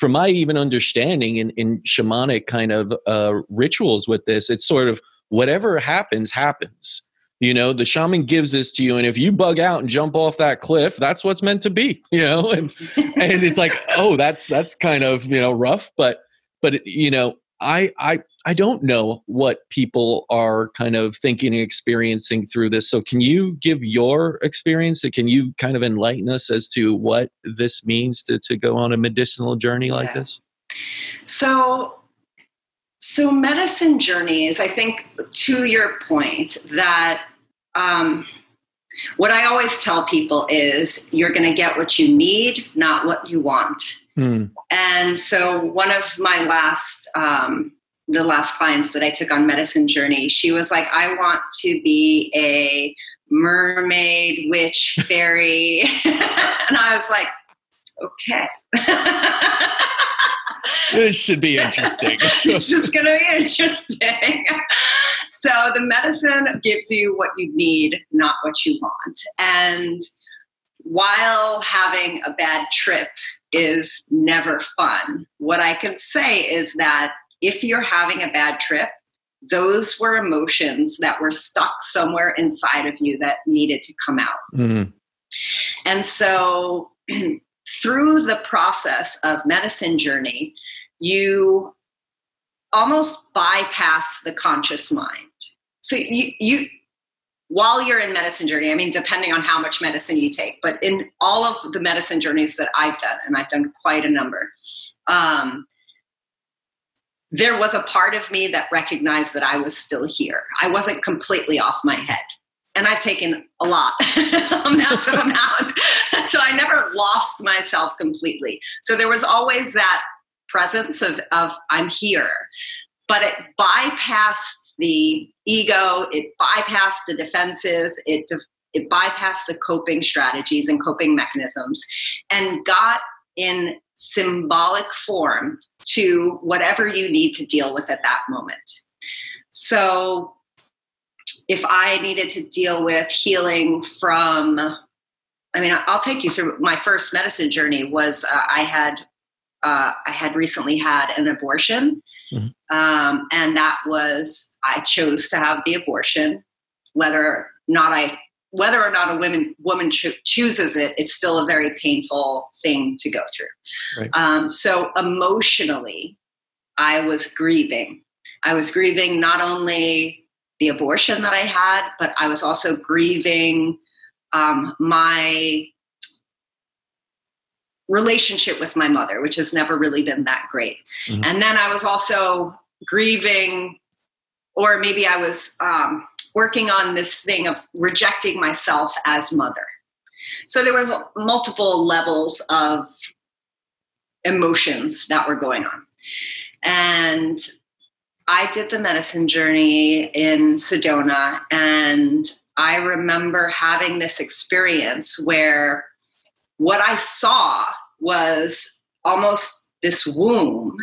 from my even understanding in shamanic kind of rituals with this, it's sort of whatever happens, happens. You know, the shaman gives this to you, and if you bug out and jump off that cliff, that's what's meant to be, you know, and it's like, oh, that's kind of, you know, rough, but you know, I don't know what people are kind of thinking and experiencing through this. So can you give your experience? Can you kind of enlighten us as to what this means to go on a medicinal journey like this? So medicine journeys, I think, to your point, that what I always tell people is you're going to get what you need, not what you want. And so one of my the last clients that I took on medicine journey, she was like, I want to be a mermaid, witch, fairy. And I was like, okay. This should be interesting. This is going to be interesting. So the medicine gives you what you need, not what you want. And while having a bad trip is never fun, what I can say is that if you're having a bad trip, those were emotions that were stuck somewhere inside of you that needed to come out. Mm-hmm. And so through the process of medicine journey, you almost bypass the conscious mind. So you while you're in medicine journey, I mean, depending on how much medicine you take, but in all of the medicine journeys that I've done, and I've done quite a number, there was a part of me that recognized that I was still here. I wasn't completely off my head. And I've taken a lot, a massive amount. So I never lost myself completely. So there was always that presence of I'm here. But it bypassed the ego, it bypassed the defenses, it bypassed the coping strategies and coping mechanisms, and got in symbolic form to whatever you need to deal with at that moment. So if I needed to deal with healing from, I mean, I'll take you through my first medicine journey was I had recently had an abortion. Mm-hmm. And that was, I chose to have the abortion, whether or not a woman chooses it, it's still a very painful thing to go through. Right. So emotionally, I was grieving. I was grieving not only the abortion that I had, but I was also grieving my relationship with my mother, which has never really been that great. Mm-hmm. And then I was also grieving, or maybe I was working on this thing of rejecting myself as mother. So there were multiple levels of emotions that were going on. And I did the medicine journey in Sedona, and I remember having this experience where what I saw was almost this womb.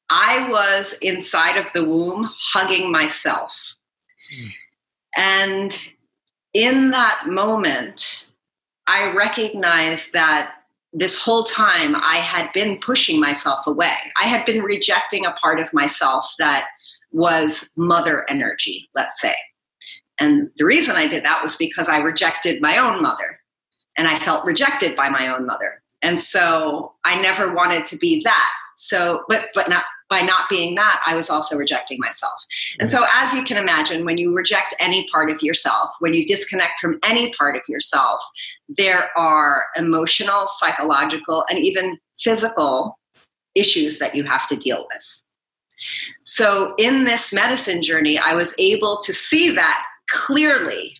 I was inside of the womb hugging myself. Mm. And in that moment, I recognized that this whole time I had been pushing myself away. I had been rejecting a part of myself that was mother energy, let's say. And the reason I did that was because I rejected my own mother, and I felt rejected by my own mother. And so I never wanted to be that. So, but not by not being that, I was also rejecting myself. And so as you can imagine, when you reject any part of yourself, when you disconnect from any part of yourself, there are emotional, psychological, and even physical issues that you have to deal with. So in this medicine journey, I was able to see that clearly.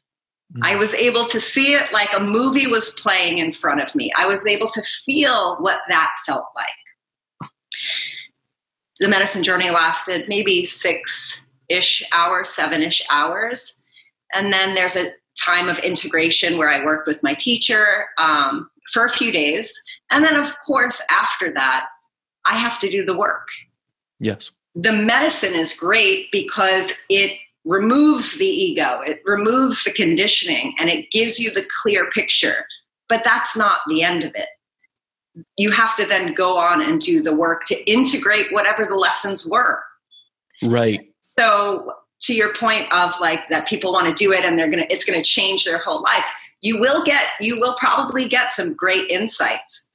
I was able to see it like a movie was playing in front of me. I was able to feel what that felt like. The medicine journey lasted maybe 6-ish hours, 7-ish hours. And then there's a time of integration where I worked with my teacher for a few days. And then, of course, after that, I have to do the work. Yes. The medicine is great because it removes the ego, it removes the conditioning, and it gives you the clear picture. But that's not the end of it. you have to then go on and do the work to integrate whatever the lessons were. Right. So to your point of like that people want to do it and it's going to change their whole lives. You will probably get some great insights,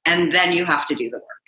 and then you have to do the work.